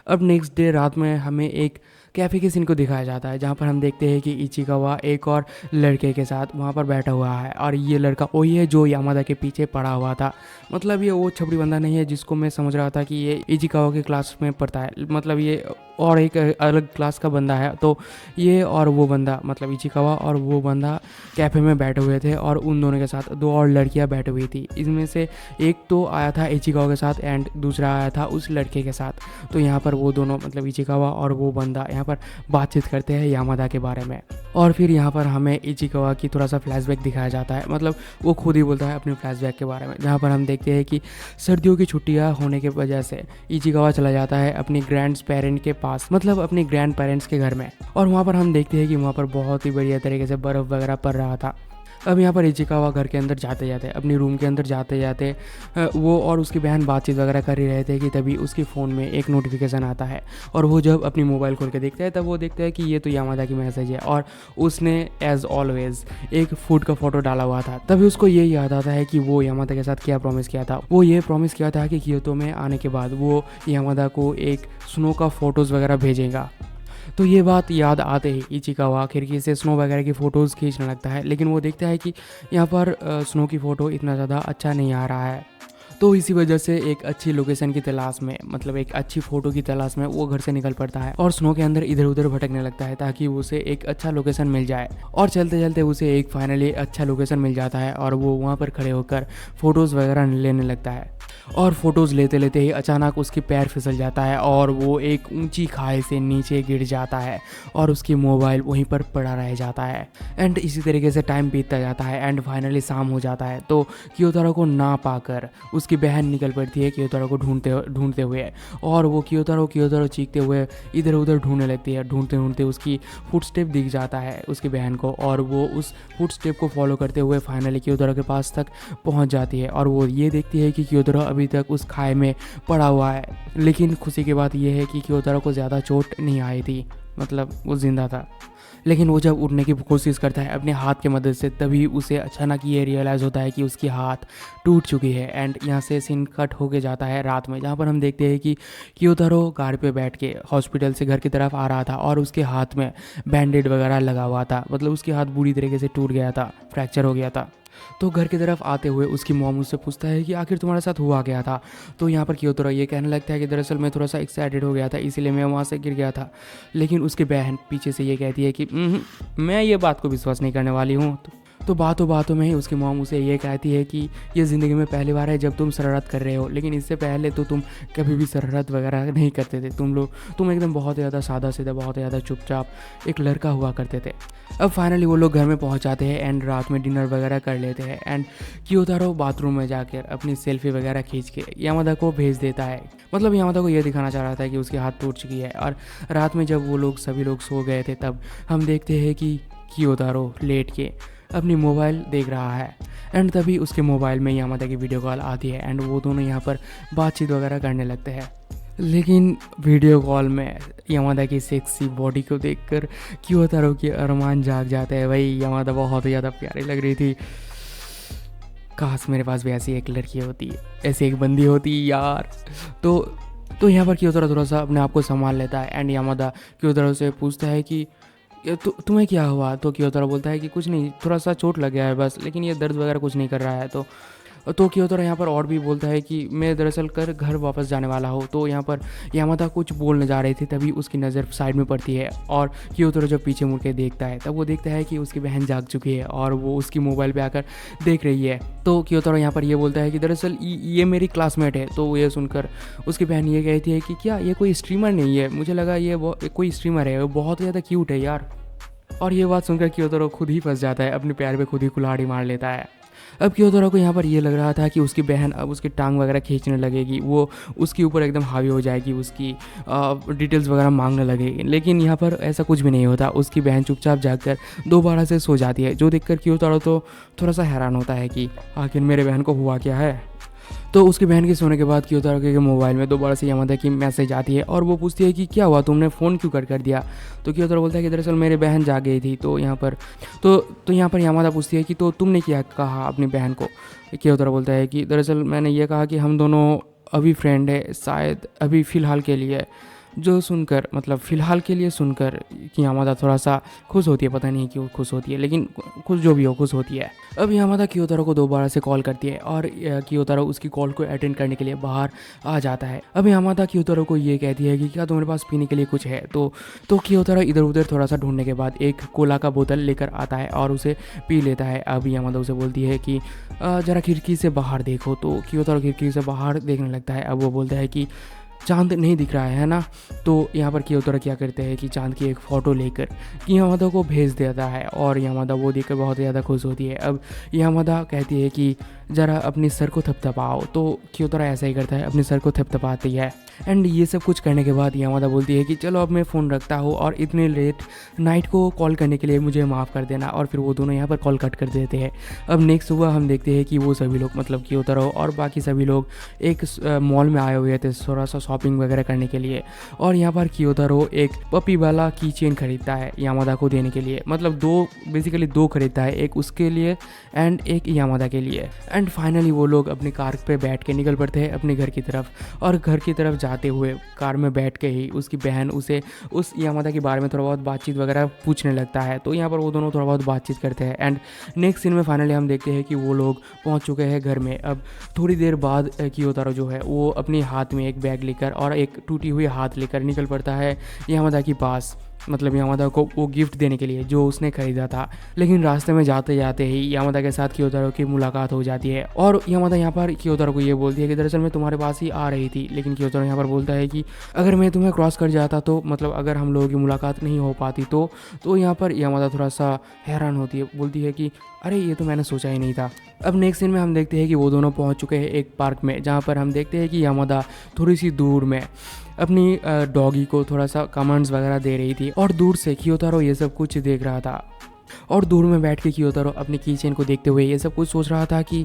अब next day रात में हमें एक कैफ़े के सीन को दिखाया जाता है, जहाँ पर हम देखते हैं कि इचिकावा एक और लड़के के साथ वहाँ पर बैठा हुआ है, और ये लड़का वही है जो यामादा के पीछे पड़ा हुआ था। मतलब ये वो छपरी बंदा नहीं है जिसको मैं समझ रहा था कि ये इचिकावा के क्लास में पढ़ता है, मतलब ये और एक अलग क्लास का बंदा है। तो ये और वो बंदा, मतलब इचिकावा और वो बंदा कैफ़े में बैठे हुए थे, और उन दोनों के साथ दो और लड़कियां बैठी हुई थी। इसमें से एक तो आया था इचिकावा के साथ एंड दूसरा आया था उस लड़के के साथ। तो यहाँ पर वो दोनों, मतलब इचिकावा और वो बंदा यहाँ पर बातचीत करते हैं यामादा के बारे में। और फिर यहाँ पर हमें इचिकावा की थोड़ा सा फ्लैशबैक दिखाया जाता है, मतलब वो खुद ही बोलता है अपने फ्लैशबैक के बारे में, जहाँ पर हम देखते हैं कि सर्दियों की छुट्टियाँ होने की वजह से इचिकावा चला जाता है अपनी ग्रैंड पेरेंट के पास, मतलब अपने ग्रैंड पेरेंट्स के घर में। और वहाँ पर हम देखते हैं कि वहाँ पर बहुत ही बढ़िया तरीके से बर्फ़ वगैरह पड़ रहा था। अब यहाँ पर इचिकावा घर के अंदर जाते जाते, अपनी रूम के अंदर जाते जाते वो और उसकी बहन बातचीत वगैरह कर ही रहे थे कि तभी उसके फ़ोन में एक नोटिफिकेशन आता है, और वो जब अपनी मोबाइल खोल के देखता है तब वो देखता है कि ये तो यामादा की मैसेज है, और उसने एज ऑलवेज एक फूड का फोटो डाला हुआ था। तभी उसको ये याद आता है कि वो यामादा के साथ क्या प्रॉमिस किया था। वो ये प्रॉमिस किया था कि क्योतो में आने के बाद वो यामादा को एक स्नो का फ़ोटोज़ वगैरह भेजेगा। तो ये बात याद आते ही इचिकावा खिड़की से स्नो वगैरह की फ़ोटोज़ खींचने लगता है, लेकिन वो देखता है कि यहाँ पर स्नो की फ़ोटो इतना ज़्यादा अच्छा नहीं आ रहा है। तो इसी वजह से एक अच्छी लोकेशन की तलाश में, मतलब एक अच्छी फ़ोटो की तलाश में वो घर से निकल पड़ता है और स्नो के अंदर इधर उधर भटकने लगता है ताकि उसे एक अच्छा लोकेशन मिल जाए। और चलते चलते उसे एक फाइनली अच्छा लोकेशन मिल जाता है, और वो वहाँ पर खड़े होकर फ़ोटोज़ वगैरह लेने लगता है। और फोटोज़ लेते लेते ही अचानक उसकी पैर फिसल जाता है और वो एक ऊंची खाई से नीचे गिर जाता है, और उसकी मोबाइल वहीं पर पड़ा रह जाता है। एंड इसी तरीके से टाइम बीतता जाता है एंड फाइनली शाम हो जाता है। तो कियोतारो को ना पाकर उसकी बहन निकल पड़ती है कियोतारो को ढूंढते हुए, और वो कियोतारो चीखते हुए इधर उधर ढूंढने लगती है। ढूंढते ढूंढते उसकी फुटस्टेप दिख जाता है उसकी बहन को, और वो उस फुटस्टेप को फॉलो करते हुए फाइनली कियोतारो के पास तक पहुंच जाती है, और वो ये देखती है कि कियोतारो अभी तक उस खाई में पड़ा हुआ है। लेकिन खुशी की बात यह है कि कियोतारो को ज़्यादा चोट नहीं आई थी, मतलब वो जिंदा था। लेकिन वो जब उड़ने की कोशिश करता है अपने हाथ की मदद से, तभी उसे अचानक ये रियलाइज़ होता है कि उसकी हाथ टूट चुकी है। एंड यहाँ से सीन कट होके जाता है रात में, जहाँ पर हम देखते हैं कि कियोतारो कार पे बैठ के हॉस्पिटल से घर की तरफ आ रहा था, और उसके हाथ में बैंडेड वगैरह लगा हुआ था, मतलब उसके हाथ बुरी तरीके से टूट गया था, फ्रैक्चर हो गया था। तो घर की तरफ आते हुए उसकी मॉम उससे पूछता है कि आखिर तुम्हारे साथ हुआ क्या था। तो यहाँ पर कियोतारो ये कहने लगता है कि दरअसल मैं थोड़ा सा एक्साइटेड हो गया था, इसीलिए मैं वहाँ से गिर गया था। लेकिन उसकी बहन पीछे से ये कहती है कि मैं ये बात को विश्वास नहीं करने वाली हूँ। तो बातों बातों में ही उसकी मॉम उसे ये कहती है कि ये ज़िंदगी में पहली बार है जब तुम शरारत कर रहे हो, लेकिन इससे पहले तो तुम कभी भी शरारत वगैरह नहीं करते थे। तुम एकदम बहुत ज़्यादा सादा सीधा, बहुत ज़्यादा चुपचाप एक लड़का हुआ करते थे। अब फाइनली वो लोग घर में पहुंच जाते हैं एंड रात में डिनर वगैरह कर लेते हैं। एंड कियोतारो बाथरूम में जाकर अपनी सेल्फी वगैरह खींच के यामादा को भेज देता है, मतलब यामादा को ये दिखाना चाह रहा था कि उसके हाथ टूट चुकी है। और रात में जब वो लोग सभी लोग सो गए थे, तब हम देखते हैं कि कियोतारो लेट के अपनी मोबाइल देख रहा है। एंड तभी उसके मोबाइल में यामादा की वीडियो कॉल आती है एंड वो दोनों यहाँ पर बातचीत वगैरह करने लगते हैं। लेकिन वीडियो कॉल में यामादा की सेक्सी बॉडी को देखकर कियोतारो के अरमान जाग जाते हैं। भाई यामादा बहुत ही ज़्यादा प्यारी लग रही थी, काश मेरे पास भी ऐसी एक लड़की होती, ऐसी एक बंदी होती यार। तो यहाँ पर कियोतारो थोड़ा सा अपने आप को संभाल लेता है एंड यामादा कियोतारो से पूछता है कि तुम्हें क्या हुआ। तो कियोतारो बोलता है कि कुछ नहीं, थोड़ा सा चोट लग गया है बस, लेकिन ये दर्द वगैरह कुछ नहीं कर रहा है। तो कियोतारो यहाँ पर और भी बोलता है कि मैं दरअसल घर वापस जाने वाला हूँ। तो यहाँ पर यामादा कुछ बोलने जा रही थी, तभी उसकी नज़र साइड में पड़ती है, और कियोतारो जब पीछे मुड़ के देखता है तब वो देखता है कि उसकी बहन जाग चुकी है और वो उसकी मोबाइल पे आकर देख रही है। तो कियोतारो यहाँ पर ये बोलता है कि दरअसल ये मेरी क्लासमेट है। तो ये सुनकर उसकी बहन ये कहती है कि क्या ये कोई स्ट्रीमर नहीं है, मुझे लगा ये कोई स्ट्रीमर है, वो बहुत ज़्यादा क्यूट है यार। और ये बात सुनकर कियोतारो खुद ही फंस जाता है, अपने पैर पे खुद ही कुल्हाड़ी मार लेता है। अब कियोतारो को यहाँ पर ये लग रहा था कि उसकी बहन अब उसकी टांग वगैरह खींचने लगेगी, वो उसके ऊपर एकदम हावी हो जाएगी, उसकी डिटेल्स वगैरह मांगने लगेगी। लेकिन यहाँ पर ऐसा कुछ भी नहीं होता, उसकी बहन चुपचाप जाकर दोबारा से सो जाती है, जो देखकर कियोतारो तो थोड़ा सा हैरान होता है कि आखिर मेरे बहन को हुआ क्या है। तो उसकी बहन के सोने के बाद कियोतारो के मोबाइल में दोबारा से यामादा की मैसेज आती है और वो पूछती है कि क्या हुआ, तुमने फ़ोन क्यों कर दिया। तो कियोतारो बोलता है कि दरअसल मेरी बहन जाग गई थी। तो यहाँ पर यामादा पूछती है कि तो तुमने क्या कहा अपनी बहन को। कियोतारो बोलता है कि दरअसल मैंने ये कहा कि हम दोनों अभी फ्रेंड है, शायद अभी फ़िलहाल के लिए, जो सुनकर मतलब फ़िलहाल के लिए सुनकर कि यामादा थोड़ा-सा खुश होती है, पता नहीं क्यों खुश होती है, लेकिन खुश जो भी हो खुश होती है। अब यामादा कियोतारो को दोबारा से कॉल करती है और कियोतारो उसकी कॉल को अटेंड करने के लिए बाहर आ जाता है। अब यामादा कियोतारो को ये कहती है कि क्या तुम्हारे पास पीने के लिए कुछ है? तो कियोतारो इधर-उधर थोड़ा-सा ढूँढने के बाद एक कोला का बोतल लेकर आता है और उसे पी लेता है। अब यामादा उसे बोलती है कि ज़रा खिड़की से बाहर देखो, तो कियोतारो खिड़की से बाहर देखने लगता है। अब वो बोलता है कि चाँद नहीं दिख रहा है ना? तो यहाँ पर कियोतारो क्या करते हैं कि चाँद की एक फ़ोटो लेकर यामादा को भेज देता है और यामादा वो देखकर बहुत ज़्यादा खुश होती है। अब यामादा कहती है कि ज़रा अपने सर को थपथपाओ, तो कियोतारो ऐसा ही करता है, अपने सर को थपथपाती है। एंड ये सब कुछ करने के बाद यामादा बोलती है कि चलो अब मैं फ़ोन रखता हूँ और इतने लेट नाइट को कॉल करने के लिए मुझे माफ़ कर देना, और फिर वो दोनों यहाँ पर कॉल कट कर देते हैं। अब नेक्स्ट सुबह हम देखते हैं कि वो सभी लोग मतलब कियोतारो और बाकी सभी लोग एक मॉल में आए हुए थे थोड़ा सा शॉपिंग वगैरह करने के लिए, और यहाँ पर कियोतारो एक पपी वाला की चेन खरीदता है यामादा को देने के लिए। मतलब बेसिकली दो खरीदता है, एक उसके लिए एंड एक यामादा के लिए। एंड फाइनली वो लोग अपनी कार पे बैठ के निकल पड़ते हैं अपने घर की तरफ, और घर की तरफ जाते हुए कार में बैठ के ही उसकी बहन उसे उस यामादा के बारे में थोड़ा बहुत बातचीत वगैरह पूछने लगता है। तो यहाँ पर वो दोनों थोड़ा बहुत बातचीत करते हैं एंड नेक्स्ट सीन में फाइनली हम देखते हैं कि वो लोग पहुँच चुके हैं घर में। अब थोड़ी देर बाद कियोतारो जो है वो अपने हाथ में एक बैग लेकर और एक टूटी हुई हाथ लेकर निकल पड़ता है यामादा के पास, मतलब यामादा को वो गिफ्ट देने के लिए जो उसने खरीदा था। लेकिन रास्ते में जाते जाते ही यामादा के साथ कियोतारो की मुलाकात हो जाती है और यामादा यहाँ पर कियोतारो को ये बोलती है कि दरअसल मैं तुम्हारे पास ही आ रही थी। लेकिन कियोतारो यहाँ पर बोलता है कि अगर मैं तुम्हें क्रॉस कर जाता तो मतलब अगर हम लोगों की मुलाकात नहीं हो पाती तो यहाँ पर यामादा थोड़ा सा हैरान होती है, बोलती है कि अरे ये तो मैंने सोचा ही नहीं था। अब नेक्स्ट सीन में हम देखते हैं कि वो दोनों पहुंच चुके हैं एक पार्क में, जहां पर हम देखते हैं कि यामादा थोड़ी सी दूर में अपनी डॉगी को थोड़ा सा कमेंट्स वगैरह दे रही थी और दूर से कियोतारो ये सब कुछ देख रहा था। और दूर में बैठ के कियोतारो अपनी की चेन को देखते हुए ये सब कुछ सोच रहा था कि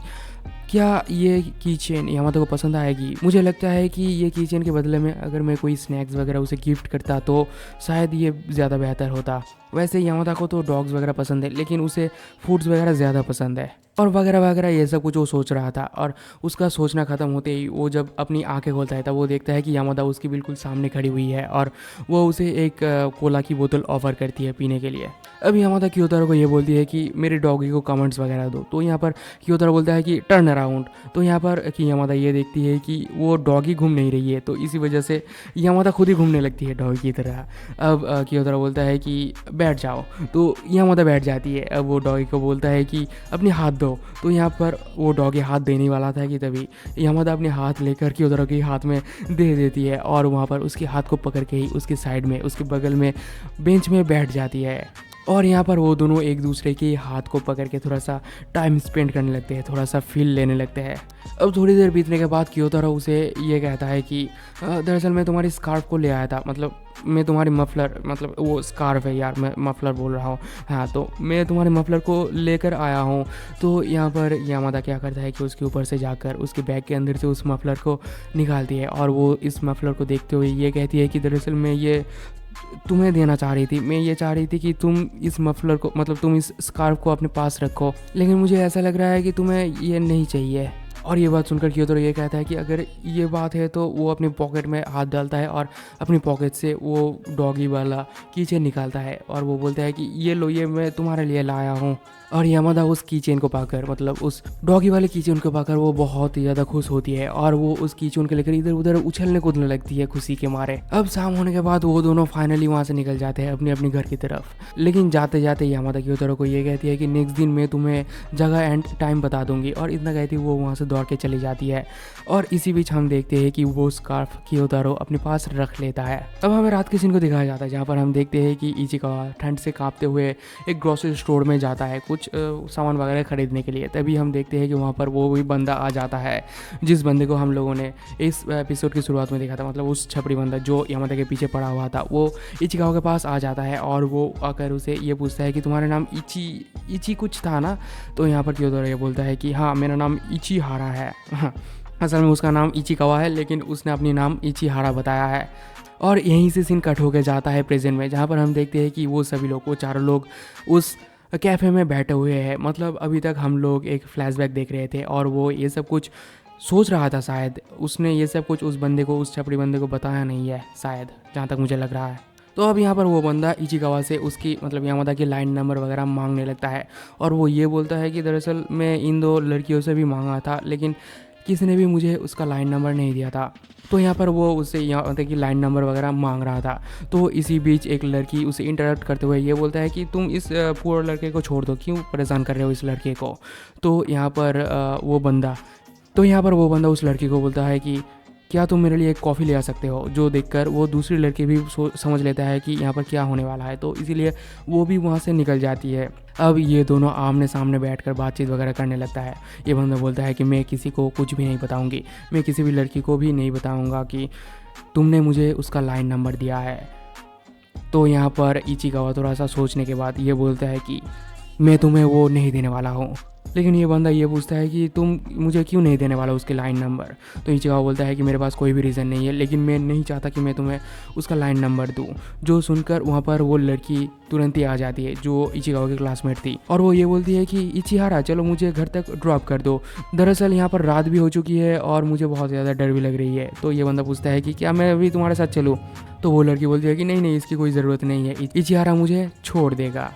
क्या ये की चेन यामादा को पसंद आएगी। मुझे लगता है कि ये की चेन के बदले में अगर मैं कोई स्नैक्स वगैरह उसे गिफ्ट करता तो शायद ये ज़्यादा बेहतर होता। वैसे यामादा को तो डॉग्स वगैरह पसंद है, लेकिन उसे फूड्स वगैरह ज़्यादा पसंद है और वगैरह वगैरह ये सब कुछ वो सोच रहा था। और उसका सोचना ख़त्म होते ही वो जब अपनी आंखें खोलता है तब वो देखता है कि यामादा उसकी बिल्कुल सामने खड़ी हुई है और वो उसे एक कोला की बोतल ऑफ़र करती है पीने के लिए। अब यामादा कियोतारो को ये बोलती है कि मेरे डॉगी को कमेंट्स वगैरह दो। तो यहाँ पर कियोतारो बोलता है कि टर्न अराउंड। तो यहाँ पर कि यामादा ये देखती है कि वो डॉगी घूम नहीं रही है, तो इसी वजह से यामादा खुद ही घूमने लगती है डॉगी की तरह। अब कियोतारो बोलता है कि बैठ जाओ, तो यामादा बैठ जाती है। अब वो डॉगी को बोलता है कि अपने हाथ दो। तो यहाँ पर वो डॉगी हाथ देने वाला था कि तभी यामादा अपने हाथ लेकर कियोतारो के हाथ में दे देती है और वहाँ पर उसके हाथ को पकड़ के ही उसके साइड में उसके बगल में बेंच में बैठ जाती है। और यहाँ पर वो दोनों एक दूसरे के हाथ को पकड़ के थोड़ा सा टाइम स्पेंड करने लगते हैं, थोड़ा सा फील लेने लगते हैं। अब थोड़ी देर बीतने के बाद कियोतारो उसे ये कहता है कि दरअसल मैं तुम्हारी स्कार्फ को ले आया था, मतलब मैं तुम्हारी मफलर, मतलब वो स्कार्फ है यार, मैं मफलर बोल रहा हूँ, हाँ, तो मैं तुम्हारे मफलर को लेकर आया हूँ। तो यहाँ पर यामादा क्या करता है कि उसके ऊपर से जाकर उसके बैग के अंदर से उस मफलर को निकालती है और वो इस मफलर को देखते हुए ये कहती है कि दरअसल मैं ये तुम्हें देना चाह रही थी, मैं ये चाह रही थी कि तुम इस मफलर को, मतलब तुम इस स्कार्फ को अपने पास रखो, लेकिन मुझे ऐसा लग रहा है कि तुम्हें ये नहीं चाहिए। और ये बात सुनकर कियोतारो ये कहता है कि अगर ये बात है तो वो अपनी पॉकेट में हाथ डालता है और अपनी पॉकेट से वो डॉगी वाला कीचेन निकालता है और वो बोलता है कि ये लो, ये मैं तुम्हारे लिए लाया हूँ। और यामादा उस कीचेन को पाकर, मतलब उस डॉगी वाले कीचेन को पाकर वो बहुत ही ज़्यादा खुश होती है और वो उस कीचेन को लेकर इधर उधर उछलने कूदने लगती है खुशी के मारे। अब शाम होने के बाद वो दोनों फाइनली वहाँ से निकल जाते हैं अपने अपने घर की तरफ। लेकिन जाते जाते यामादा कियोतारो को ये कहती है कि नेक्स्ट दिन मैं तुम्हें जगह एंड टाइम बता दूंगी, और इतना कहती वो वहाँ से दौड़ के चली जाती है। और इसी बीच हम देखते हैं कि वो स्कार्फ कियोतारो अपने पास रख लेता है। अब हमें रात के सीन को दिखाया जाता है जहाँ पर हम देखते हैं कि इचिकावा ठंड से कांपते हुए एक ग्रोसरी स्टोर में जाता है कुछ सामान वगैरह खरीदने के लिए। तभी हम देखते हैं कि वहाँ पर वो भी बंदा आ जाता है जिस बंदे को हम लोगों ने इस एपिसोड की शुरुआत में देखा था, मतलब उस छपरी बंदा जो यामादा के पीछे पड़ा हुआ था। वो इचिकावा के पास आ जाता है और वो आकर उसे ये पूछता है कि तुम्हारा नाम इची कुछ था ना। तो यहाँ पर कियोतारो ये बोलता है कि हाँ, मेरा नाम इचिहारा है। असल में उसका नाम इचिकावा है, लेकिन उसने अपनी नाम इचिहारा बताया है। और यहीं से सीन कट होकर जाता है प्रेजेंट में, जहाँ पर हम देखते हैं कि वो सभी लोग, वो चारों लोग उस कैफ़े में बैठे हुए हैं। मतलब अभी तक हम लोग एक फ्लैशबैक देख रहे थे और वो ये सब कुछ सोच रहा था शायद। उसने ये सब कुछ उस बंदे को, उस छपरी बंदे को बताया नहीं है शायद, जहाँ तक मुझे लग रहा है। तो अब यहाँ पर वो बंदा इचिकावा से उसकी मतलब यामादा की लाइन नंबर वगैरह मांगने लगता है और वो ये बोलता है कि दरअसल मैं इन 2 लड़कियों से भी मांगा था, लेकिन किसी ने भी मुझे उसका लाइन नंबर नहीं दिया था। तो यहाँ पर वो उससे यामादा की लाइन नंबर वगैरह मांग रहा था। तो इसी बीच एक लड़की उसे इंटरप्ट करते हुए ये बोलता है कि तुम इस पूरे लड़के को छोड़ दो, क्यों परेशान कर रहे हो इस लड़के को। तो यहाँ पर वो बंदा उस लड़की को बोलता है कि क्या तुम मेरे लिए एक कॉफ़ी ले आ सकते हो, जो देखकर वो दूसरी लड़की भी समझ लेता है कि यहाँ पर क्या होने वाला है, तो इसीलिए वो भी वहाँ से निकल जाती है। अब ये दोनों आमने सामने बैठकर बातचीत वगैरह करने लगता है। ये बंदा बोलता है कि मैं किसी को कुछ भी नहीं बताऊँगी, मैं किसी भी लड़की को भी नहीं बताऊँगा कि तुमने मुझे उसका लाइन नंबर दिया है। तो यहाँ पर इचिकावा थोड़ा सा सोचने के बाद ये बोलता है कि मैं तुम्हें वो नहीं देने वाला हूँ। लेकिन ये बंदा ये पूछता है कि तुम मुझे क्यों नहीं देने वाला उसके लाइन नंबर। तो इचिकावा बोलता है कि मेरे पास कोई भी रीज़न नहीं है, लेकिन मैं नहीं चाहता कि मैं तुम्हें उसका लाइन नंबर दूँ। जो सुनकर वहाँ पर वो लड़की तुरंत ही आ जाती है, जो इचिकावा की क्लासमेट थी, और वो ये बोलती है कि इचिहारा चलो मुझे घर तक ड्रॉप कर दो, दरअसल यहाँ पर रात भी हो चुकी है और मुझे बहुत ज़्यादा डर भी लग रही है। तो ये बंदा पूछता है कि क्या मैं अभी तुम्हारे साथ चलूँ। तो वो लड़की बोलती है कि नहीं, इसकी कोई ज़रूरत नहीं है, इचिहारा मुझे छोड़ देगा।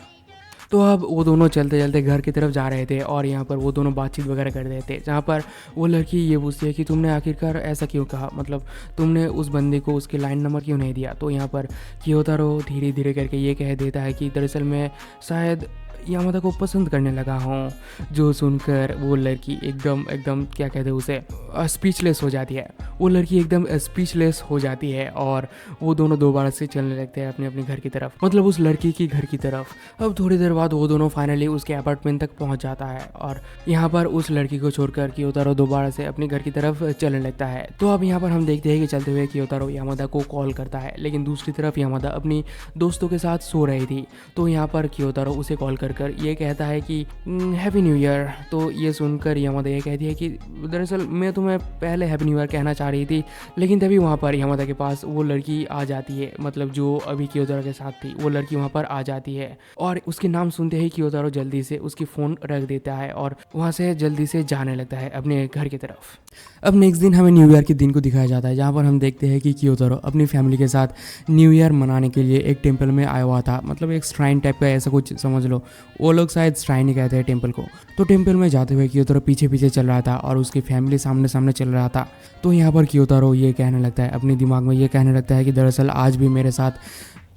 तो अब वो दोनों चलते चलते घर की तरफ जा रहे थे और यहाँ पर वो दोनों बातचीत वगैरह कर रहे थे, जहाँ पर वो लड़की ये पूछती है कि तुमने आखिरकार ऐसा क्यों कहा, मतलब तुमने उस बंदे को उसके लाइन नंबर क्यों नहीं दिया। तो यहाँ पर कियोतारो धीरे धीरे करके ये कह देता है कि दरअसल मैं शायद यामादा को पसंद करने लगा हूँ। जो सुनकर वो लड़की एकदम एकदम क्या कहते हैं उसे, स्पीचलेस हो जाती है। वो लड़की एकदम स्पीचलेस हो जाती है और वो दोनों दोबारा से चलने लगते हैं अपने अपने घर की तरफ, मतलब उस लड़की की घर की तरफ। अब थोड़ी देर बाद वो दोनों फाइनली उसके अपार्टमेंट तक पहुंच जाता है और यहाँ पर उस लड़की को छोड़कर कियोतारो दोबारा से अपने घर की तरफ चलने लगता है। तो अब यहाँ पर हम देखते हैं कि चलते हुए कियोतारो यामादा को कॉल करता है, लेकिन दूसरी तरफ यामादा अपनी दोस्तों के साथ सो रही थी। तो यहाँ पर कियोतारो उसे कॉल कर ये कहता है कि हैप्पी न्यू ईयर। तो ये सुनकर यामादा ये कहती है कि दरअसल मैं तुम्हें पहले हैप्पी न्यू ईयर कहना चाह रही थी, लेकिन तभी वहाँ पर यामादा के पास वो लड़की आ जाती है, मतलब जो अभी कियोतारो के साथ थी वो लड़की वहाँ पर आ जाती है और उसके नाम सुनते ही कियोतारो जल्दी से उसकी फ़ोन रख देता है और वहाँ से जल्दी से जाने लगता है अपने घर की तरफ। अब नेक्स्ट दिन हमें न्यू ईयर के दिन को दिखाया जाता है, जहाँ पर हम देखते हैं कि कियोतारो अपनी फैमिली के साथ न्यू ईयर मनाने के लिए एक टेम्पल में आया हुआ था, मतलब एक श्राइन टाइप का ऐसा कुछ समझ लो, वो लोग शायद श्राइन ही कहते हैं टेम्पल को। तो टेम्पल में जाते हुए कियोतारो पीछे पीछे चल रहा था और उसकी फैमिली सामने सामने चल रहा था। तो यहाँ पर कियोतारो ये कहने लगता है, अपने दिमाग में ये कहने लगता है कि दरअसल आज भी मेरे साथ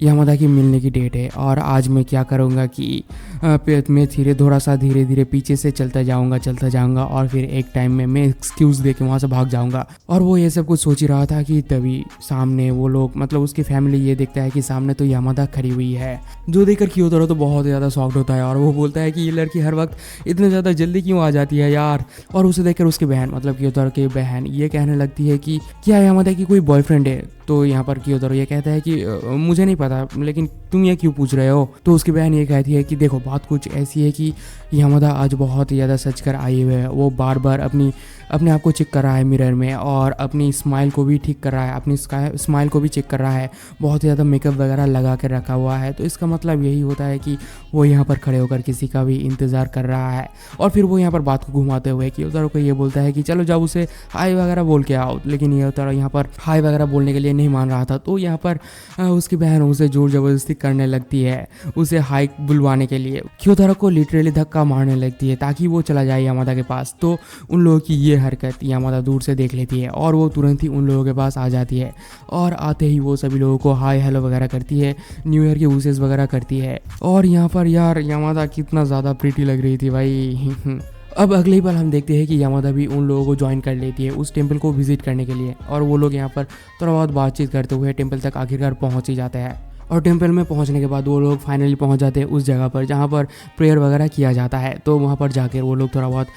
यामादा की मिलने की डेट है और आज मैं क्या करूँगा कि मैं धीरे धीरे पीछे से चलता जाऊँगा और फिर एक टाइम में मैं एक्सक्यूज़ दे के वहाँ से भाग जाऊँगा। और वो ये सब कुछ सोच ही रहा था कि तभी सामने वो लोग, मतलब उसकी फैमिली ये देखता है कि सामने तो यामादा खड़ी हुई है, जो देखकर कियोतारो तो बहुत ज़्यादा शॉक्ड होता है और वो बोलता है कि ये लड़की हर वक्त इतने ज़्यादा जल्दी क्यों आ जाती है यार। और उसे देखकर उसकी बहन, मतलब कियोतारो की बहन, ये कहने लगती है कि क्या यामादा की कोई बॉयफ्रेंड है। तो यहाँ पर कियोतारो ये कहता है कि मुझे नहीं पता, लेकिन तुम ये क्यों पूछ रहे हो। तो उसकी बहन ये कहती है कि देखो बात कुछ ऐसी है कि यामादा आज बहुत ज़्यादा सच कर आई हुई है, वो बार बार अपने आप को चेक कर रहा है मिरर में और अपनी स्माइल को भी ठीक कर रहा है, अपनी स्माइल को भी चेक कर रहा है, बहुत ज़्यादा मेकअप वगैरह लगा कर रखा हुआ है। तो इसका मतलब यही होता है कि वो यहाँ पर खड़े होकर किसी का भी इंतज़ार कर रहा है। और फिर वो यहाँ पर बात को घुमाते हुए कियोतारो को ये बोलता है कि चलो जाओ उसे हाय वगैरह बोल के आओ, लेकिन कियोतारो यहाँ पर हाय वगैरह बोलने के लिए नहीं मान रहा था। तो यहाँ पर उसकी बहन उसे जोर ज़बरदस्ती करने लगती है उसे हाय बुलवाने के लिए। कियोतारो को लिटरली धक्का मारने लगती है ताकि वो चला जाए यामादा के पास। तो उन लोगों की ये हरकत यामादा दूर से देख लेती है और वो तुरंत ही उन लोगों के पास आ जाती है और आते ही वो सभी लोगों को हाय हेलो वगैरह करती है, न्यू ईयर के विशेस वगैरह करती है। और यहाँ पर यार यामादा कितना ज़्यादा प्रीटी लग रही थी भाई। अब अगले ही पल हम देखते हैं कि यामादा भी उन लोगों को ज्वाइन कर लेती है उस टेम्पल को विजिट करने के लिए और वो लोग यहाँ पर थोड़ा बहुत बातचीत करते हुए टेम्पल तक आखिरकार पहुँच ही जाते हैं। और टेम्पल में पहुंचने के बाद वो लोग फाइनली पहुंच जाते हैं उस जगह पर जहां पर प्रेयर वगैरह किया जाता है। तो वहां पर जाकर वो लोग थोड़ा बहुत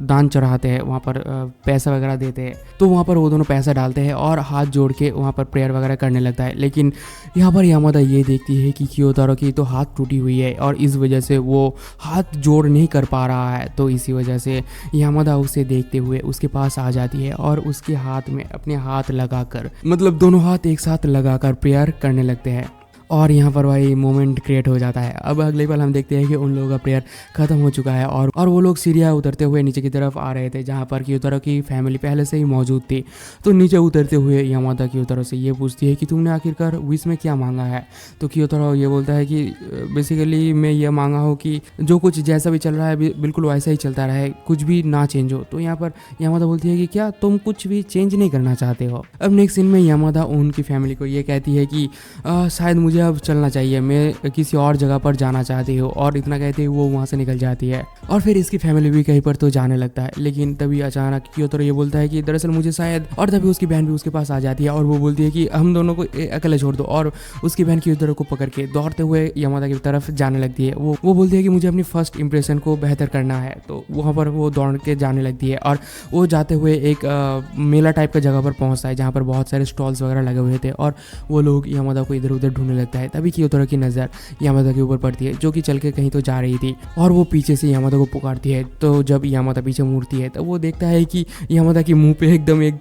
दान चढ़ाते हैं, वहां पर पैसा वगैरह देते हैं। तो वहां पर वो दोनों पैसा डालते हैं और हाथ जोड़ के वहां पर प्रेयर वगैरह करने लगता है। लेकिन यहाँ पर यामादा ये देखती है कि कियोतारो की तो हाथ टूटी हुई है और इस वजह से वो हाथ जोड़ नहीं कर पा रहा है। तो इसी वजह से यामादा उसे देखते हुए उसके पास आ जाती है और उसके हाथ में अपने हाथ लगाकर, मतलब दोनों हाथ एक साथ लगाकर प्रेयर करने लगते हैं। और यहाँ पर भाई मोमेंट क्रिएट हो जाता है। अब अगले पल हम देखते हैं कि उन लोगों का प्रेयर खत्म हो चुका है और वो लोग सीढ़ियाँ उतरते हुए नीचे की तरफ आ रहे थे, जहाँ पर क्योतरो की फैमिली पहले से ही मौजूद थी। तो नीचे उतरते हुए यामादा क्योतरो से ये पूछती है कि तुमने आखिरकार विश में क्या मांगा है। तो क्योतरो ये बोलता है कि बेसिकली मैं ये मांगा हूँ कि जो कुछ जैसा भी चल रहा है बिल्कुल वैसा ही चलता रहे, कुछ भी ना चेंज हो। तो यहाँ पर यामादा बोलती है कि क्या तुम कुछ भी चेंज नहीं करना चाहते हो। अब नेक्स्ट सीन में यामादा उनकी फैमिली को ये कहती है कि शायद मुझे अब चलना चाहिए, मैं किसी और जगह पर जाना चाहती हूँ। और इतना कहते ही वो वहाँ से निकल जाती है और फिर इसकी फैमिली भी कहीं पर तो जाने लगता है। लेकिन तभी अचानक क्योतरो ये बोलता है कि दरअसल मुझे शायद, और तभी उसकी बहन भी उसके पास आ जाती है और वो बोलती है कि हम दोनों को अकेले छोड़ दो। और उसकी बहन क्योतरो को पकड़ के दौड़ते हुए यामादा की तरफ जाने लगती है। वो बोलती है कि मुझे अपनी फर्स्ट इंप्रेशन को बेहतर करना है। तो वहाँ पर वो दौड़ के जाने लगती है और वो जाते हुए एक मेला टाइप का जगह पर पहुँचता है, जहाँ पर बहुत सारे स्टॉल्स वगैरह लगे हुए थे और वो लोग यामादा को इधर उधर ढूंढने लगता है। तभी क्योतरो की नज़र यामादा के ऊपर पड़ती है, जो कि चल के कहीं तो जा रही थी और वो पीछे से यामादा को पुकारती है। तो जब यामादा पीछे मुड़ती है तो वो देखता है कि यामादा के मुंह पे एकदम एक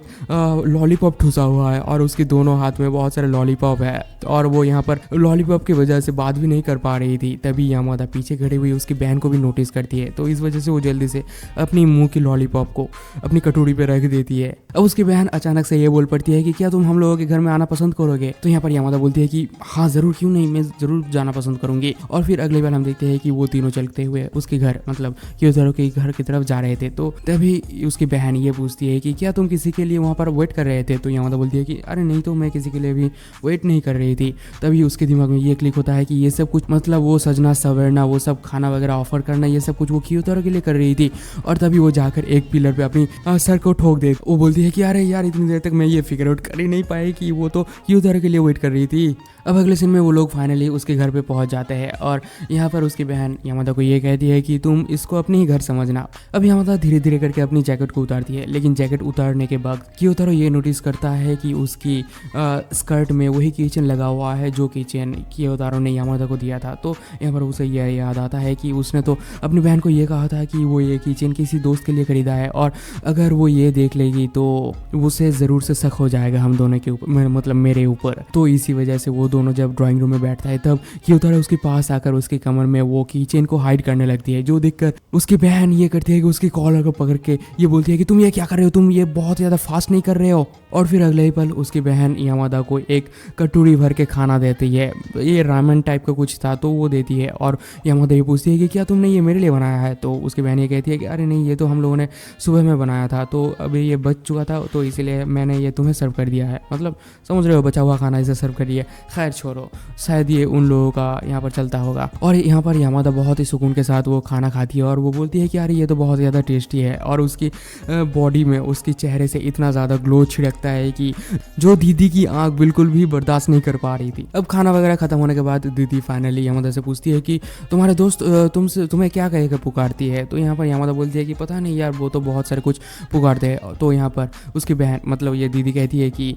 लॉलीपॉप ठुसा हुआ है और उसके दोनों हाथ में बहुत सारे लॉलीपॉप है और वो यहाँ पर लॉलीपॉप की वजह से बात भी नहीं कर पा रही थी। तभी यामादा पीछे खड़ी हुई उसकी बहन को भी नोटिस करती है, तो इस वजह से वो जल्दी से अपनी मुंह की लॉलीपॉप को अपनी कटोरी पे रख देती है। अब उसकी बहन अचानक से ये बोल पड़ती है कि क्या तुम हम लोगों के घर में आना पसंद करोगे। तो यहाँ पर यामादा बोलती है कि हाँ ज़रूर, क्यों नहीं, मैं ज़रूर जाना पसंद करूंगी। और फिर अगली बार हम देखते हैं कि वो तीनों चलते हुए उसके घर, मतलब क्योतरो के घर की तरफ जा रहे थे। तो तभी उसकी बहन ये पूछती है कि क्या तुम किसी के लिए वहाँ पर वेट कर रहे थे। तो यामादा बोलती है कि अरे नहीं, तो मैं किसी के लिए भी वेट नहीं कर रही थी। तभी उसके दिमाग में ये क्लिक होता है कि ये सब कुछ, मतलब वो सजना सवरना, वो सब खाना वगैरह ऑफर करना, ये सब कुछ वो क्योतरो के लिए कर रही थी। और तभी वो जाकर एक पिलर पे अपनी सर को ठोक दे। वो बोलती है कि अरे यार, इतनी देर तक मैं ये फिगर आउट कर ही नहीं पाई कि वो तो क्योतरो के लिए वेट कर रही थी। अब अगले सीन में वो लोग फाइनली उसके घर पे पहुंच जाते हैं और यहाँ पर उसकी बहन यामादा को ये कहती है कि तुम इसको अपने ही घर समझना। अब यामादा धीरे धीरे करके अपनी जैकेट को उतारती है, लेकिन जैकेट उतारने के बाद क्योतरो ये नोटिस करता है कि उसकी स्कर्ट में वही कीचेन लगा हुआ है जो कीचेन क्योतरो ने यामादा को दिया था। तो यहाँ पर उसे यह याद आता है कि उसने तो अपनी बहन को ये कहा था कि वो ये कीचेन किसी दोस्त के लिए खरीदा है और अगर वो ये देख लेगी तो उसे ज़रूर से शक हो जाएगा हम दोनों के ऊपर, मतलब मेरे ऊपर। तो इसी वजह से वो दोनों जब ड्राइंग रूम में बैठता है तब क्योतरो उसके पास आकर उसके कमर में वो कीचेन को हाइड करने लगती है, जो देखकर उसकी बहन ये करती है कि उसके कॉलर को पकड़ के ये बोलती है कि तुम ये क्या कर रहे हो, तुम ये बहुत ज़्यादा फास्ट नहीं कर रहे हो। और फिर अगले ही पल उसकी बहन यामादा को एक कटोरी भर के खाना देती है, ये रामेन टाइप का कुछ था, तो वो देती है और यामादा ये पूछती है कि क्या तुमने ये मेरे लिए बनाया है। तो उसकी बहन ये कहती है कि अरे नहीं, ये तो हम लोगों ने सुबह में बनाया था, तो अभी ये बच चुका था, तो इसीलिए मैंने ये तुम्हें सर्व कर दिया है, मतलब समझ रहे हो, बचा हुआ खाना इसे सर्व कर दिया। खैर छोड़ो, शायद ये उन लोगों का यहाँ पर चलता होगा। और यहाँ पर यामादा बहुत ही सुकून के साथ वो खाना खाती है और वो बोलती है कि यार ये तो बहुत ज़्यादा टेस्टी है। और उसकी बॉडी में, उसके चेहरे से इतना ज़्यादा ग्लो छिड़कता है कि जो दीदी की आंख बिल्कुल भी बर्दाश्त नहीं कर पा रही थी। अब खाना वगैरह खत्म होने के बाद दीदी फाइनली यामादा से पूछती है कि तुम्हारे दोस्त तुम्हें क्या कह कर पुकारती है। तो यहाँ पर यामादा बोलती है कि पता नहीं यार, वो तो बहुत सारे कुछ पुकारते हैं। तो यहाँ पर उसकी बहन, मतलब ये दीदी कहती है कि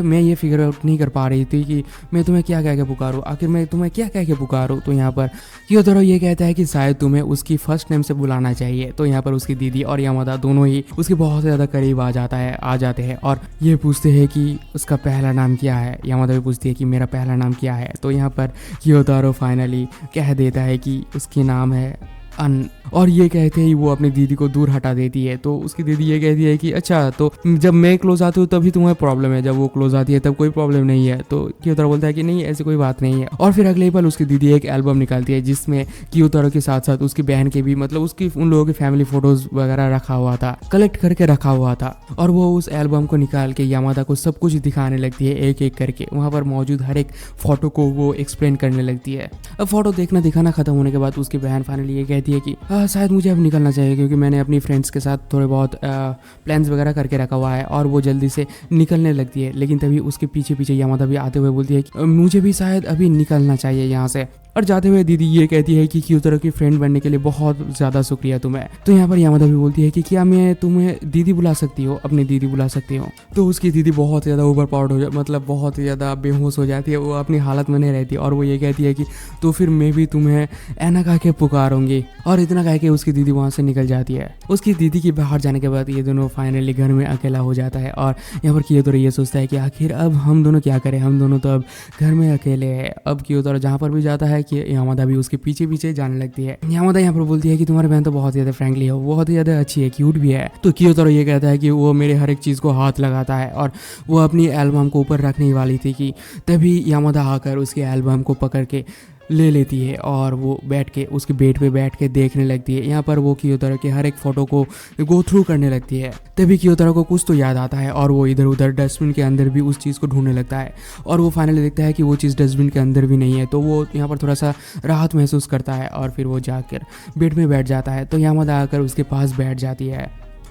मैं ये फिगर आउट नहीं कर पा रही थी कि मैं तुम्हें क्या कह के पुकारूँ, आखिर मैं तुम्हें क्या कह के पुकारूँ। तो यहाँ पर क्योतरो ये कहता है कि शायद तुम्हें उसकी फर्स्ट नेम से बुलाना चाहिए। तो यहाँ पर उसकी दीदी और यामादा दोनों ही उसके बहुत ज़्यादा करीब आ जाते हैं और ये पूछते हैं कि उसका पहला नाम क्या है। यामादा भी पूछती है कि मेरा पहला नाम क्या है। तो यहाँ पर क्योतरो फाइनली कह देता है कि उसके नाम है अन। और ये कहते ही वो अपनी दीदी को दूर हटा देती है। तो उसकी दीदी ये कहती है कि अच्छा, तो जब मैं क्लोज आती हूँ तभी तुम्हें प्रॉब्लम है, जब वो क्लोज आती है तब कोई प्रॉब्लम नहीं है। तो क्योतरो बोलता है कि नहीं, ऐसी कोई बात नहीं है। और फिर अगले पल उसकी दीदी एक एल्बम निकालती है जिसमें क्योतरो के साथ साथ उसकी बहन के भी, मतलब उसकी उन लोगों की फैमिली फोटोज वगैरह रखा हुआ था, कलेक्ट करके रखा हुआ था। और वो उस एल्बम को निकाल के यामादा को सब कुछ दिखाने लगती है, एक एक करके वहाँ पर मौजूद हर एक फोटो को वो एक्सप्लेन करने लगती है। अब फोटो देखना दिखाना खत्म होने के बाद उसकी बहन फाइनली ये कहती है कि शायद मुझे अब निकलना चाहिए, क्योंकि मैंने अपनी फ्रेंड्स के साथ थोड़े बहुत प्लान्स वगैरह करके रखा हुआ है। और वो जल्दी से निकलने लगती है, लेकिन तभी उसके पीछे पीछे यामादा भी आते हुए बोलती है कि मुझे भी शायद अभी निकलना चाहिए यहाँ से। और जाते हुए दीदी ये कहती है कि क्यों तरह की फ्रेंड बनने के लिए बहुत ज़्यादा शुक्रिया तुम्हें। तो यहाँ पर यामादा भी बोलती है कि क्या मैं तुम्हें दीदी बुला सकती हो, अपनी दीदी बुला सकती हूँ। तो उसकी दीदी बहुत ज़्यादा ओवर पावर्ड हो जाए, मतलब बहुत ज़्यादा बेहोश हो जाती है, वो अपनी हालत में नहीं रहती और वो ये कहती है कि तो फिर मैं भी तुम्हें ऐना कह के पुकारूंगी। और इतना कह के उसकी दीदी वहाँ से निकल जाती है। उसकी दीदी के बाहर जाने के बाद ये दोनों फाइनली घर में अकेला हो जाता है और यहाँ पर कियोतोरो ये सोचता है कि आखिर अब हम दोनों क्या करें, हम दोनों तो अब घर में अकेले हैं। अब कियोतोरो जहाँ पर भी जाता है कि यामादा भी उसके पीछे पीछे जाने लगती है। यामादा यहाँ पर बोलती है कि तुम्हारी बहन तो बहुत ज़्यादा फ्रैंकली है, बहुत ही ज़्यादा अच्छी है, क्यूट भी है। तो कियोतोरो ये कहता है कि वो मेरे हर एक चीज़ को हाथ लगाता है और वो अपनी एल्बम को ऊपर रखने वाली थी कि तभी यामादा आकर उसके एल्बम को पकड़ के ले लेती है और वो बैठ के उसके बेड पे बैठ के देखने लगती है। यहाँ पर वो कियोतोरो के हर एक फ़ोटो को गो थ्रू करने लगती है। तभी कियोतोरो को कुछ तो याद आता है और वो इधर उधर डस्टबिन के अंदर भी उस चीज़ को ढूंढने लगता है और वो फाइनली देखता है कि वो चीज़ डस्टबिन के अंदर भी नहीं है। तो वो यहाँ पर थोड़ा सा राहत महसूस करता है और फिर वो जाकर बेड में बैठ जाता है। तो यामादा आकर उसके पास बैठ जाती है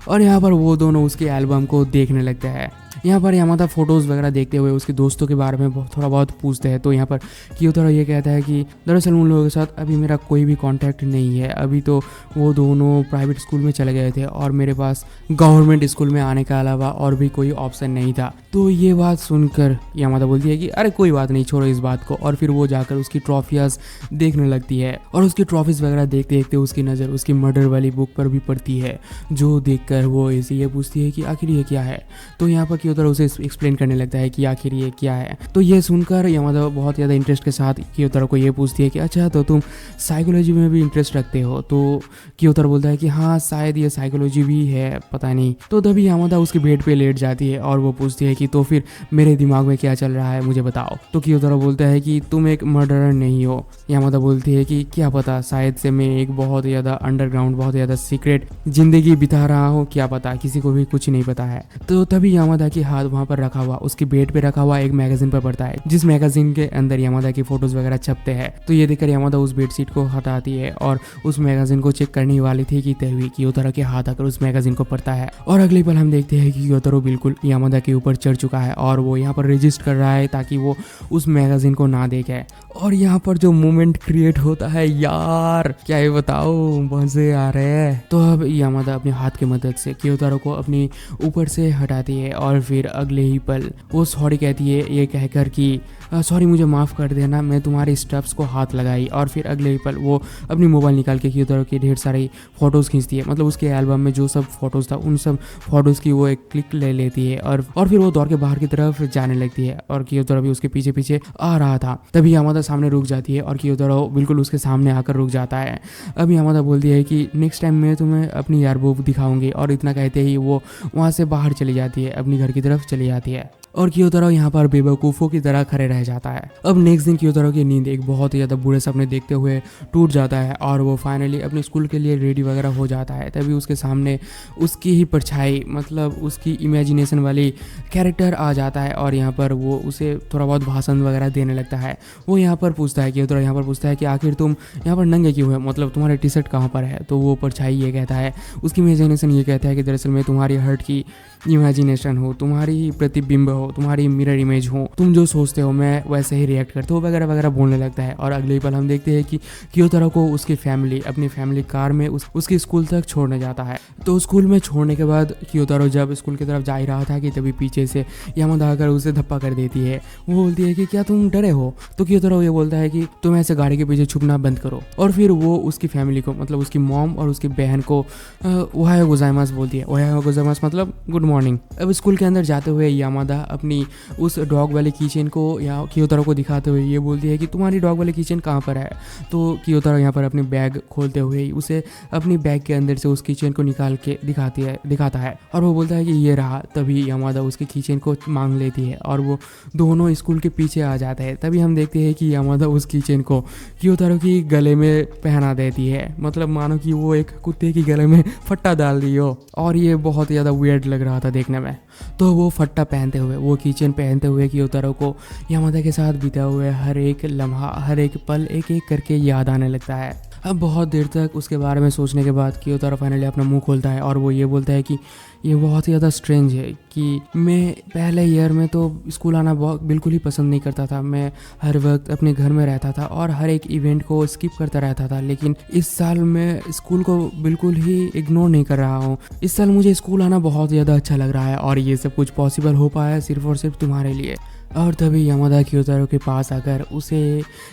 और यहाँ पर वो दोनों उसके एल्बम को देखने लगते हैं। यहाँ पर यामादा फ़ोटोज़ वगैरह देखते हुए उसके दोस्तों के बारे में थोड़ा बहुत पूछते हैं। तो यहाँ पर कियोतोरो ये कहता है कि दरअसल उन लोगों के साथ अभी मेरा कोई भी कांटेक्ट नहीं है, अभी तो वो दोनों प्राइवेट स्कूल में चले गए थे और मेरे पास गवर्नमेंट स्कूल में आने के अलावा और भी कोई ऑप्शन नहीं था। तो ये बात सुनकर यामादा बोलती है कि अरे कोई बात नहीं, छोड़ो इस बात को। और फिर वो जाकर उसकी ट्रॉफियाज देखने लगती है और उसकी ट्रॉफीज़ वगैरह देखते देखते उसकी नज़र उसकी मर्डर वाली बुक पर भी पड़ती है, जो देखकर वो इसे ये पूछती है कि आखिर ये क्या है। तो यहाँ पर कियोतोरो उसे एक्सप्लेन करने लगता है कि आखिर ये क्या है। तो ये सुनकर यामादा बहुत ज़्यादा इंटरेस्ट के साथ कियोतोरो को ये पूछती है कि अच्छा तो तुम साइकोलॉजी में भी इंटरेस्ट रखते हो। तो कियोतोरो बोलता है कि हाँ शायद ये साइकोलॉजी भी है, पता नहीं। तो तभी यामादा उसके बेड पे लेट जाती है और वो पूछती है कि तो फिर मेरे दिमाग में क्या चल रहा है मुझे बताओ। तो कियोतोरो बोलता है कि तुम एक मर्डरर नहीं हो। यामादा बोलती है कि क्या पता, शायद से मैं एक बहुत ज़्यादा अंडरग्राउंड बहुत ज़्यादा सीक्रेट जिंदगी बिता रहा हूँ, क्या पता, किसी को भी कुछ नहीं पता है। तो तभी यामादा की हाथ वहाँ पर रखा हुआ उसके बेड पे रखा हुआ एक मैगजीन पर पड़ता है, जिस मैगजीन के अंदर यामादा की फोटोज वगैरह छपते हैं। तो ये देखकर यामादा उस बेडशीट को हटाती है और उस मैगजीन को चेक करने वाली थी कि तभी कियोतोरो के हाथ आकर उस मैगजीन को पढ़ता है और अगले पल हम देखते हैं कि कियोतोरो बिल्कुल यामादा के ऊपर चढ़ चुका है और वो यहाँ पर रजिस्ट कर रहा है ताकि वो उस मैगजीन को ना देखे। और यहाँ पर जो मोमेंट क्रिएट होता है यार, क्या ये बताओ, मजे आ रहे हैं। तो अब यामादा अपने हाथ की मदद से कियोतोरो को अपनी ऊपर से हटाती है और फिर अगले ही पल वो सॉरी कहती है, ये कहकर कि सॉरी मुझे माफ़ कर देना, मैं तुम्हारे स्टेप्स को हाथ लगाई। और फिर अगले ही पल वो अपनी मोबाइल निकाल के कियोतोरो की ढेर सारी फ़ोटोज़ खींचती है, मतलब उसके एल्बम में जो सब फोटोज़ था उन सब फोटोज़ की वो एक क्लिक ले लेती है और फिर वो दौड़ के बाहर की तरफ जाने लगती है और कियोतोरो भी उसके पीछे पीछे आ रहा था। तभी यामादा सामने रुक जाती है और कियोतोरो बिल्कुल उसके सामने आकर रुक जाता है। अब यामादा बोलती है कि नेक्स्ट टाइम मैं तुम्हें अपनी यार बुक दिखाऊंगी और इतना कहते ही वो वहाँ से बाहर चली जाती है, अपनी घर की तरफ चली जाती है और कियोतोरो यहाँ पर बेवकूफ़ों की तरह खड़े रह जाता है। अब नेक्स्ट दिन कियोतोरो की नींद एक बहुत ही ज़्यादा बुरे सपने देखते हुए टूट जाता है और वो फाइनली अपने स्कूल के लिए रेडी वगैरह हो जाता है। तभी उसके सामने उसकी ही परछाई, मतलब उसकी इमेजिनेशन वाली कैरेक्टर आ जाता है और यहाँ पर वो उसे थोड़ा बहुत भाषण वगैरह देने लगता है। वो यहाँ पर पूछता है, कियोतोरो यहाँ पर पूछता है कि आखिर तुम यहाँ पर नंगे क्यों है, मतलब तुम्हारे टी शर्ट कहाँ पर है। तो वो परछाई ये कहता है, उसकी इमेजिनेशन ये कहता है कि दरअसल मैं तुम्हारी हर्ट की इमेजिनेशन हो, तुम्हारी ही प्रतिबिंब हो, तुम्हारी मिरर इमेज हो, तुम जो सोचते हो मैं वैसे ही रिएक्ट करता हूँ वगैरह वगैरह बोलने लगता है। और अगले पल हम देखते हैं कि कियोतोरो को उसकी फैमिली अपनी फैमिली कार में उसकी स्कूल तक छोड़ने जाता है। तो स्कूल में छोड़ने के बाद कियोतोरो जब स्कूल की तरफ जा ही रहा था कि तभी पीछे से यामादा आकर उसे धप्पा कर देती है। वो बोलती है कि क्या तुम डरे हो। तो कियोतोरो ये बोलता है कि तुम ऐसे गाड़ी के पीछे छुपना बंद करो। और फिर वो उसकी फैमिली को, मतलब उसकी मॉम और उसकी बहन को ओहायो गोजाइमास बोलती है। ओहायो गोजाइमास मतलब गुड मॉर्निंग। अब स्कूल के अंदर जाते हुए यामादा अपनी उस डॉग वाले कीचेन को या कियोतोरो को दिखाते हुए ये बोलती है कि तुम्हारी डॉग वाले कीचेन कहाँ पर है। तो कियोतोरो यहाँ पर अपनी बैग खोलते हुए उसे अपनी बैग के अंदर से उस कीचेन को निकाल के दिखाता है और वो बोलता है कि ये रहा। तभी यामादा उसके कीचेन को मांग लेती है और वो दोनों स्कूल के पीछे आ जाते हैं। तभी हम देखते हैं कि यामादा उस कीचेन को कियोतोरो की गले में पहना देती है, मतलब मानो कि वो एक कुत्ते की गले में फट्टा डाल दी हो। और ये बहुत ज़्यादा वियर्ड लग रहा था देखने में। तो वो फट्टा पहनते हुए, वो कीचेन पहनते हुए कियोतोरो को यामादा के साथ बीता हुए हर एक लम्हा, हर एक पल एक एक करके याद आने लगता है। अब बहुत देर तक उसके बारे में सोचने के बाद कियोतारो फाइनली अपना मुंह खोलता है और वो ये बोलता है कि ये बहुत ही ज़्यादा स्ट्रेंज है कि मैं पहले ईयर में तो स्कूल आना बहुत बिल्कुल ही पसंद नहीं करता था। मैं हर वक्त अपने घर में रहता था और हर एक इवेंट को स्किप करता रहता था, लेकिन इस साल मैं स्कूल को बिल्कुल ही इग्नोर नहीं कर रहा हूँ। इस साल मुझे स्कूल आना बहुत ज़्यादा अच्छा लग रहा है और ये सब कुछ पॉसिबल हो पाया है सिर्फ और सिर्फ तुम्हारे लिए। और तभी यामादा कियोतारो के पास आकर उसे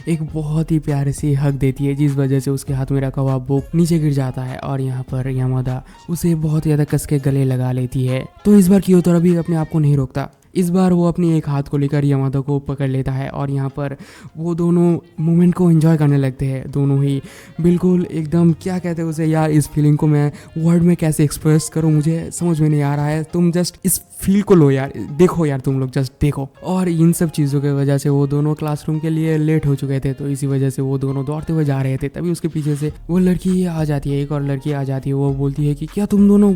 एक बहुत ही प्यारी सी हक देती है, जिस वजह से उसके हाथ में रखा हुआ बुक नीचे गिर जाता है और यहाँ पर यामादा उसे बहुत ज़्यादा कस के गले लगा लेती है। तो इस बार कियोतारो भी अपने आप को नहीं रोकता। इस बार वो अपनी एक हाथ को लेकर यामादा को पकड़ लेता है और यहाँ पर वो दोनों मोमेंट को एंजॉय करने लगते हैं। दोनों ही बिल्कुल एकदम, क्या कहते हैं उसे यार, इस फीलिंग को मैं वर्ड में कैसे एक्सप्रेस करूँ मुझे समझ में नहीं आ रहा है। तुम जस्ट इस फील को लो यार, देखो यार, तुम लोग जस्ट देखो। और इन सब चीज़ों की वजह से वो दोनों क्लासरूम के लिए लेट हो चुके थे, तो इसी वजह से वो दोनों दौड़ते हुए जा रहे थे। तभी उसके पीछे से वो लड़की आ जाती है, एक और लड़की आ जाती है। वो बोलती है कि क्या तुम दोनों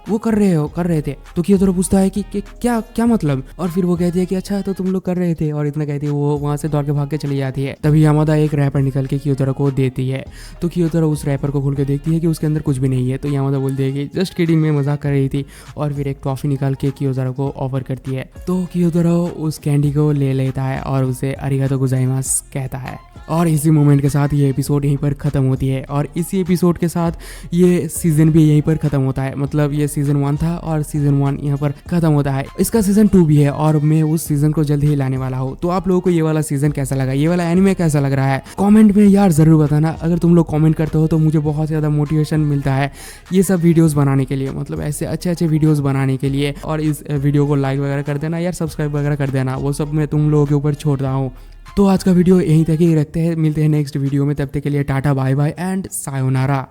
वो कर रहे थे? तो कियोतारो पूछता है कि क्या क्या मतलब? और फिर वो कहती है कि अच्छा तो तुम लोग कर रहे थे, और इतना कहती है वो वहाँ से दौड़ के भाग के चली जाती है। तभी यामादा एक रैपर निकल के कियोतारो को देती है। तो कियोतारो उस रैपर को खोल के देखती है कि उसके अंदर कुछ भी नहीं है। तो यामादा बोलती है कि जस्ट किडिंग, में मजाक कर रही थी, और फिर एक टॉफी निकाल के कियोतारो को ऑफर करती है। तो कियोतारो उस कैंडी को ले लेता है और उसे अरिगातो गोजाइमास कहता है। और इसी मोमेंट के साथ ये एपिसोड यहीं पर ख़त्म होती है, और इसी एपिसोड के साथ ये सीज़न भी यहीं पर ख़त्म होता है। मतलब ये सीज़न 1 था और सीज़न 1 यहाँ पर ख़त्म होता है। इसका सीज़न 2 भी है और मैं उस सीज़न को जल्द ही लाने वाला हूँ। तो आप लोगों को ये वाला सीज़न कैसा लगा, ये वाला एनिमे कैसा लग रहा है, कमेंट में यार ज़रूर बताना। अगर तुम लोग कमेंट करते हो तो मुझे बहुत ज़्यादा मोटिवेशन मिलता है ये सब वीडियोज़ बनाने के लिए, मतलब ऐसे अच्छे अच्छे वीडियोज़ बनाने के लिए। और इस वीडियो को लाइक वगैरह कर देना यार, सब्सक्राइब वगैरह कर देना, वो सब मैं तुम लोगों के ऊपर छोड़ रहा हूँ। तो आज का वीडियो यहीं तक ही रखते हैं, मिलते हैं नेक्स्ट वीडियो में। तब तक के लिए tata bye bye and sayonara.